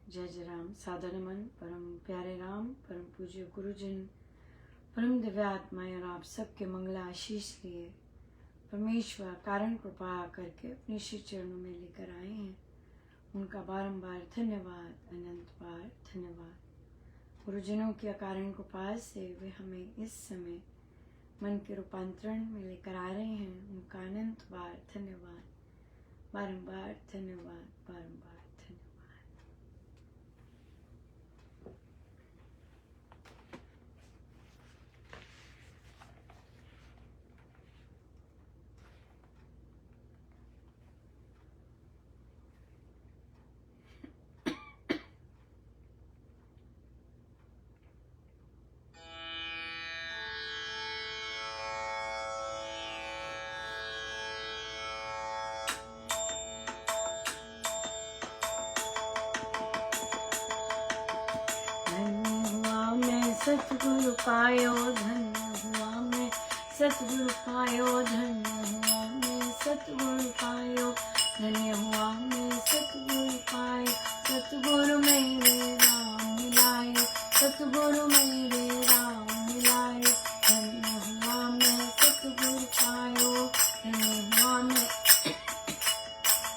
जय जय राम। सादर नमन परम प्यारे राम, परम पूज्य गुरुजन, परम दिव्य आत्माएं और आप सबके मंगला आशीष लिए परमेश्वर कारण कृपा करके अपने श्री चरणों में लेकर आए हैं। उनका बारंबार धन्यवाद, अनंत बार धन्यवाद। गुरुजनों की अकारण कृपा से वे हमें इस समय मन के रूपांतरण में लेकर आ रहे हैं। उनका अनंत बार धन्यवाद, बारंबार धन्यवाद, बारंबार धन्यवाद। सतगुरु पायो धन्य हुआ मैं, सतगुरु पायो धन्य हुआ मैं, सतगुरु पायो धन्य हुआ मैं, सतगुरु पायो, सतगुरु मेरे राम मिलाए, सतगुरु मेरे राम मिलाए, धन्य हुआ मैं, सतगुरु पायो धन्य हुआ मैं,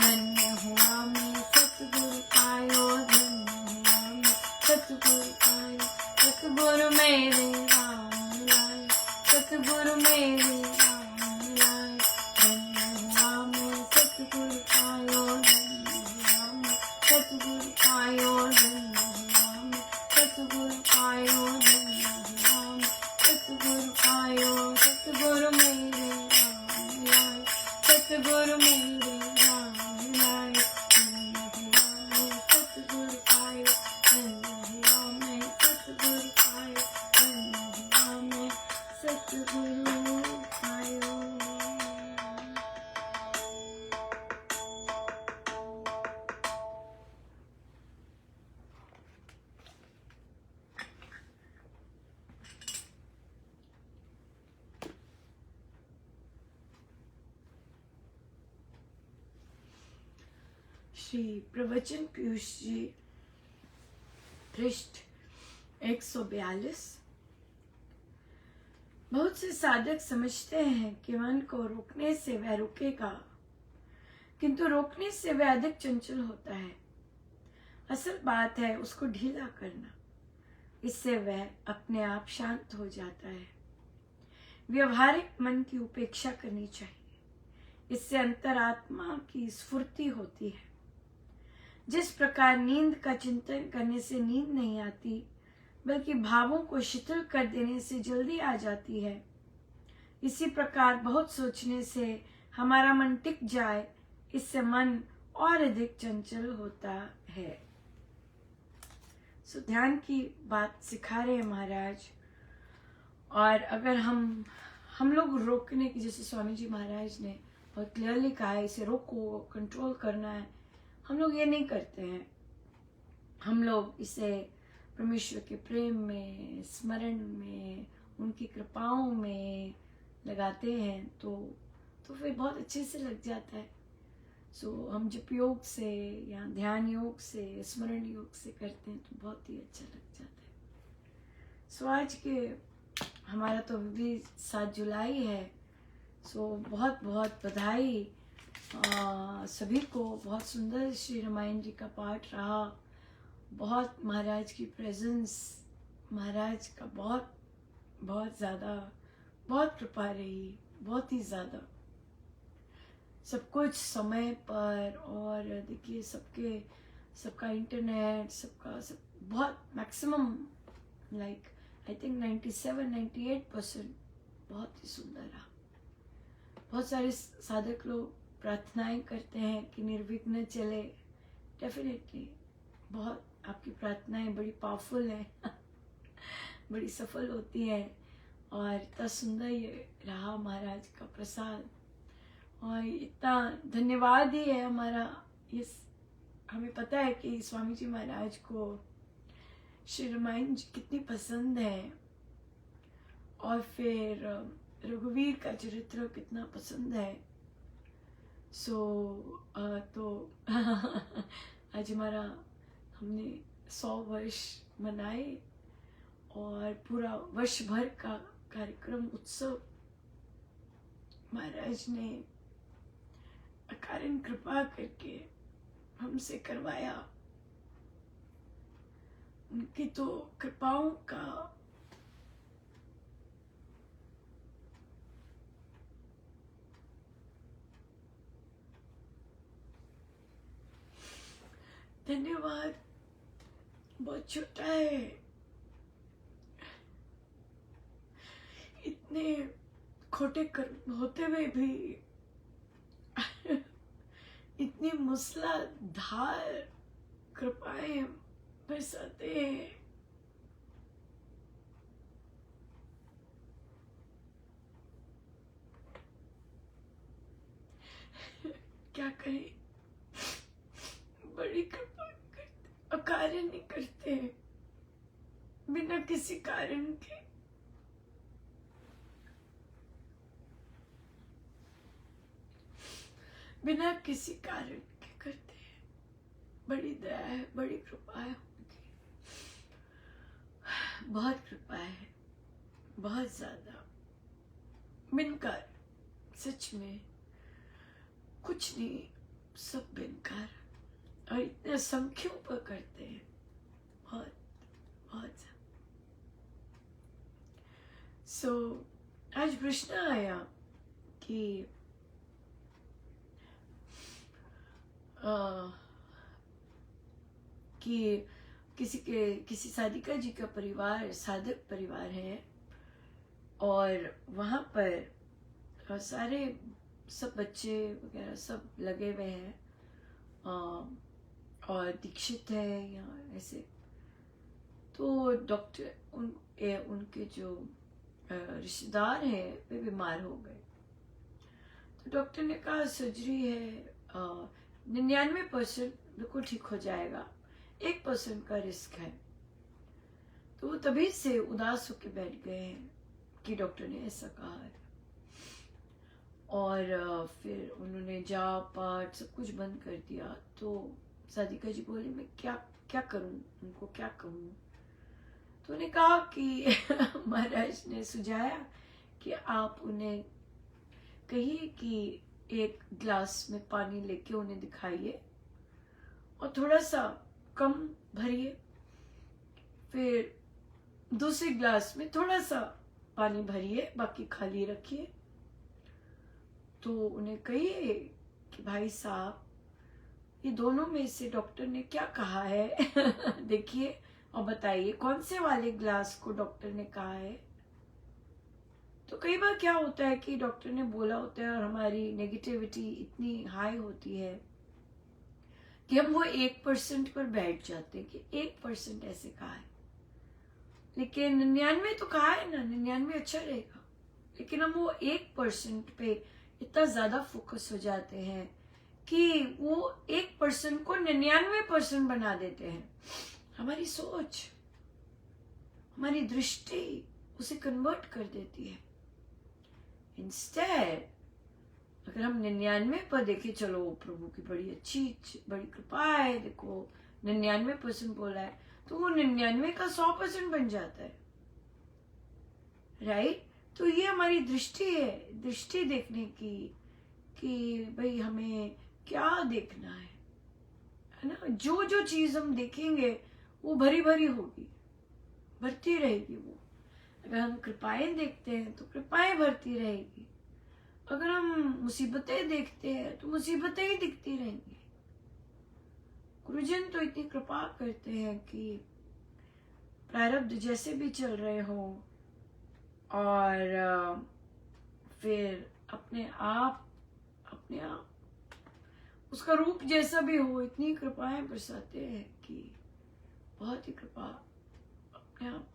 धन्य हुआ मैं, सतगुरु पायो धन्य हुआ मैं, सतगुरु पायो, सतगुरु मेरे राम मिलाए, सतगुरु मेरे राम मिलाए, धन्य हुआ मैं, सतगुरु पायो धन्य हुआ मैं, सतगुरु पायो धन्य हुआ मैं, सतगुरु पायो धन्य हुआ मैं, सतगुरु पायो, सतगुरु मेरे राम मिलाए, सतगुरु मेरे राम मिलाए, धन्य हुआ मैं, सतगुरु पायो धन्य हुआ मैं, सतगुरु पायो धन्य हुआ मैं, सतगुरु पायो। श्री प्रवचन पीयूष जी, पृष्ठ 142। बहुत से साधक समझते हैं कि मन को रोकने से वह रुकेगा, किंतु रोकने से वह अधिक चंचल होता है। असल बात है उसको ढीला करना, इससे वह अपने आप शांत हो जाता है। व्यवहारिक मन की उपेक्षा करनी चाहिए, इससे अंतरात्मा की स्फूर्ति होती है। जिस प्रकार नींद का चिंतन करने से नींद नहीं आती, बल्कि भावों को शिथिल कर देने से जल्दी आ जाती है, इसी प्रकार बहुत सोचने से हमारा मन टिक जाए, इससे मन और अधिक चंचल होता है। ध्यान की बात सिखा रहे हैं महाराज। और अगर हम लोग रोकने की, जैसे स्वामी जी महाराज ने बहुत क्लियरली कहा है, इसे रोको, कंट्रोल करना है, हम लोग ये नहीं करते हैं। हम लोग इसे परमेश्वर के प्रेम में, स्मरण में, उनकी कृपाओं में लगाते हैं तो फिर बहुत अच्छे से लग जाता है। हम जप योग से या ध्यान योग से, स्मरण योग से करते हैं तो बहुत ही अच्छा लग जाता है। आज के हमारा तो अभी 7 जुलाई है। बहुत बहुत बधाई सभी को। बहुत सुंदर श्री रामायण जी का पाठ रहा। बहुत महाराज की प्रेजेंस, महाराज का बहुत बहुत ज़्यादा, बहुत कृपा रही, बहुत ही ज़्यादा। सब कुछ समय पर, और देखिए सबका इंटरनेट, सब बहुत मैक्सिमम, लाइक आई थिंक 97-98% बहुत ही सुंदर रहा। बहुत सारे साधक लोग प्रार्थनाएं करते हैं कि निर्विघ्न चले। डेफिनेटली बहुत आपकी प्रार्थनाएं बड़ी पावरफुल हैं बड़ी सफल होती हैं। और इतना सुंदर ये रहा महाराज का प्रसाद, और इतना धन्यवाद ही है हमारा। हमें पता है कि स्वामी जी महाराज को श्री रामायण जी कितनी पसंद है, और फिर रघुवीर का चरित्र कितना पसंद है। तो आज हमारा हमने 100 वर्ष मनाए और पूरा वर्ष भर का कार्यक्रम उत्सव महाराज ने अकारण कृपा करके हमसे करवाया। उनकी तो कृपाओं का धन्यवाद बहुत छोटा है। इतने खोटे कर्म होते हुए भी इतनी मूसलाधार कृपाएं बरसाते हैं। क्या करें, बड़ी कृपा करते, अकारण नहीं करते बिना किसी कारण के। बिना किसी कारण के करते हैं। बड़ी दया है, बड़ी कृपा है उनकी, बहुत कृपा है, बहुत ज्यादा। बिनकार, सच में कुछ नहीं, सब बिनकार, और इतने संख्यों पर करते हैं, बहुत बहुत। आज प्रश्न आया कि कि किसी साधिका जी का परिवार साधक परिवार है और वहाँ पर सारे सब बच्चे वगैरह सब लगे हुए हैं और दीक्षित है या ऐसे। तो डॉक्टर उनके जो रिश्तेदार हैं वे बीमार हो गए। तो डॉक्टर ने कहा सर्जरी है, 99% बिल्कुल ठीक हो जाएगा, 1% का रिस्क है। तो वो तभी से उदास होकर बैठ गए हैं कि डॉक्टर ने ऐसा कहा है। और फिर उन्होंने जाप पाठ सब कुछ बंद कर दिया। तो साधिका जी बोली मैं क्या करूं, उनको क्या कहूं। तो उन्हें कहा कि महाराज ने सुझाया कि आप उन्हें कहिए कि एक ग्लास में पानी लेके उन्हें दिखाइए और थोड़ा सा कम भरिए, फिर दूसरे ग्लास में थोड़ा सा पानी भरिए, बाकी खाली रखिए। तो उन्हें कहिए कि भाई साहब ये दोनों में से डॉक्टर ने क्या कहा है देखिए और बताइए कौन से वाले ग्लास को डॉक्टर ने कहा है। तो कई बार क्या होता है कि डॉक्टर ने बोला होता है और हमारी नेगेटिविटी इतनी हाई होती है कि हम वो 1% पर बैठ जाते हैं कि 1% ऐसे कहा है, लेकिन 99 तो कहा है ना, 99 अच्छा रहेगा। लेकिन हम वो 1% पे इतना ज्यादा फोकस हो जाते हैं कि वो 1% को 99% बना देते हैं। हमारी सोच, हमारी दृष्टि उसे कन्वर्ट कर देती है। इंस्टेड अगर हम 99 पर देखें, चलो प्रभु की बड़ी अच्छी बड़ी कृपा है, देखो 99% बोला है, तो वो 99 का 100% बन जाता है, राइट। तो ये हमारी दृष्टि है, दृष्टि देखने की कि भाई हमें क्या देखना है ना। जो जो चीज हम देखेंगे वो भरी भरी होगी, भरती रहेगी वो। अगर हम कृपाएं देखते हैं तो कृपाएं भरती रहेगी, अगर हम मुसीबतें देखते हैं तो मुसीबतें ही दिखती रहेंगी। गुरुजन तो इतनी कृपा करते हैं कि प्रारब्ध जैसे भी चल रहे हो और फिर अपने आप उसका रूप जैसा भी हो, इतनी कृपाएं बरसाते हैं कि बहुत ही कृपा, अपने आप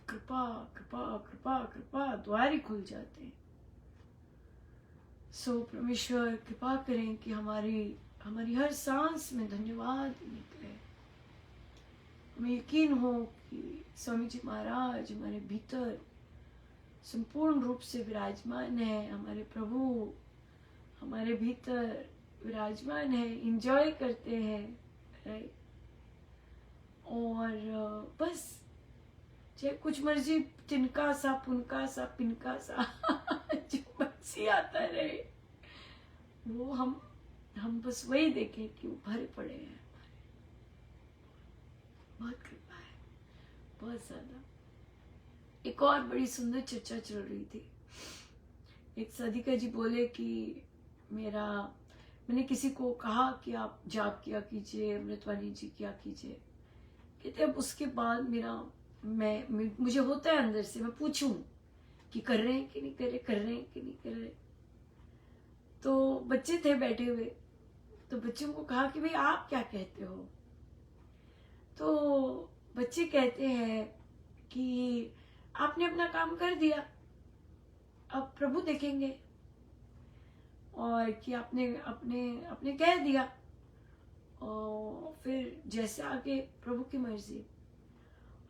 कृपा कृपा कृपा कृपा द्वार ही खुल जाते हैं। सो परमेश्वर कृपा करें कि हमारी हर सांस में धन्यवाद निकले। हमें यकीन हो कि स्वामी जी महाराज हमारे भीतर संपूर्ण रूप से विराजमान है, हमारे प्रभु हमारे भीतर विराजमान है, इंजॉय करते हैं, राइट। चाहे कुछ मर्जी तिनका सा पुनका सा पिनका सा जो मर्जी आता रहे, वो हम बस वही देखें कि वो भरे पड़े हैं। बहुत कृपा है, बहुत ज्यादा। एक और बड़ी सुंदर चर्चा चल रही थी। एक साधिका जी बोले कि मैंने किसी को कहा कि आप जाप किया कीजिए, अमृतवाणी जी किया कीजिए। कहते अब उसके बाद मुझे होता है अंदर से, मैं पूछूं कि कर रहे हैं कि नहीं कर रहे, कर रहे हैं कि नहीं कर रहे। तो बच्चे थे बैठे हुए, तो बच्चों को कहा कि भाई आप क्या कहते हो। तो बच्चे कहते हैं कि आपने अपना काम कर दिया, अब प्रभु देखेंगे, और कि आपने अपने अपने कह दिया, और फिर जैसे आगे प्रभु की मर्जी।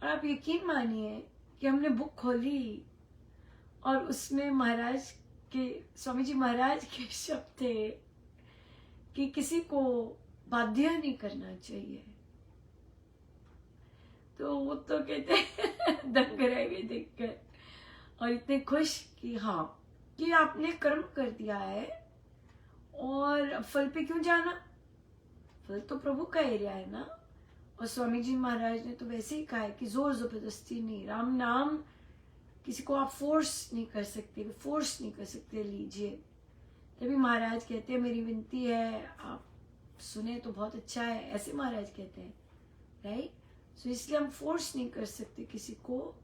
और आप यकीन मानिए कि हमने बुक खोली और उसमें महाराज के, स्वामी जी महाराज के शब्द थे कि किसी को बाध्य नहीं करना चाहिए। तो वो तो कहते दंग रह गए देखकर, और इतने खुश कि हाँ कि आपने कर्म कर दिया है, और फल पे क्यों जाना, फल तो प्रभु का एरिया है ना। और स्वामी जी महाराज ने तो वैसे ही कहा है कि जोर जबरदस्ती नहीं, राम नाम किसी को आप फोर्स नहीं कर सकते, फोर्स नहीं कर सकते, लीजिए। तभी महाराज कहते हैं मेरी विनती है आप सुने तो बहुत अच्छा है, ऐसे महाराज कहते हैं, राइट। सो इसलिए हम फोर्स नहीं कर सकते किसी को,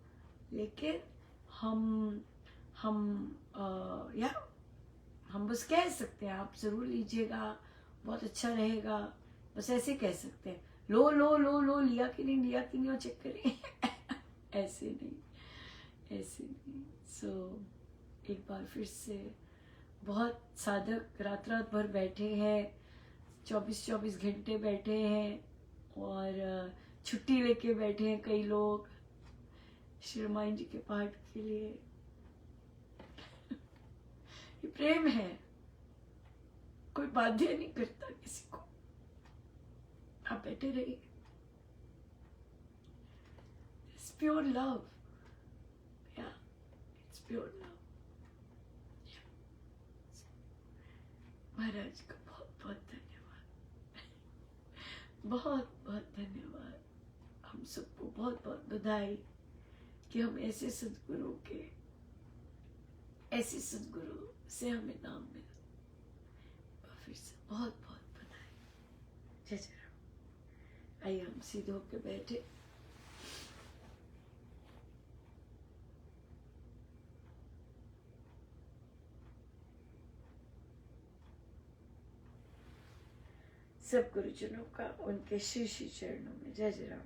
लेकिन हम बस कह सकते हैं आप जरूर लीजिएगा, बहुत अच्छा रहेगा, बस ऐसे कह सकते हैं। लो लो लो लो, लिया कि नहीं लिया कि नहीं, और चेक करें ऐसे नहीं, ऐसे नहीं। सो एक बार फिर से बहुत साधक रात रात भर बैठे हैं, 24-24 घंटे बैठे हैं, और छुट्टी लेके बैठे हैं कई लोग श्री रामायण जी के पाठ के लिए। ये प्रेम है, कोई बाध्य नहीं करता किसी को, आप बैठे रहिए। इट्स प्योर लव, या इट्स प्योर लव। महाराज का बहुत बहुत धन्यवाद, बहुत बहुत धन्यवाद। हम सबको बहुत बहुत बधाई कि हम ऐसे सदगुरु से हमें नाम मिला। फिर से बहुत बहुत बधाई। जय जय राम। आइए हम सीधे होकर बैठे। सब गुरुजनों का उनके श्री श्री चरणों में जय जय राम।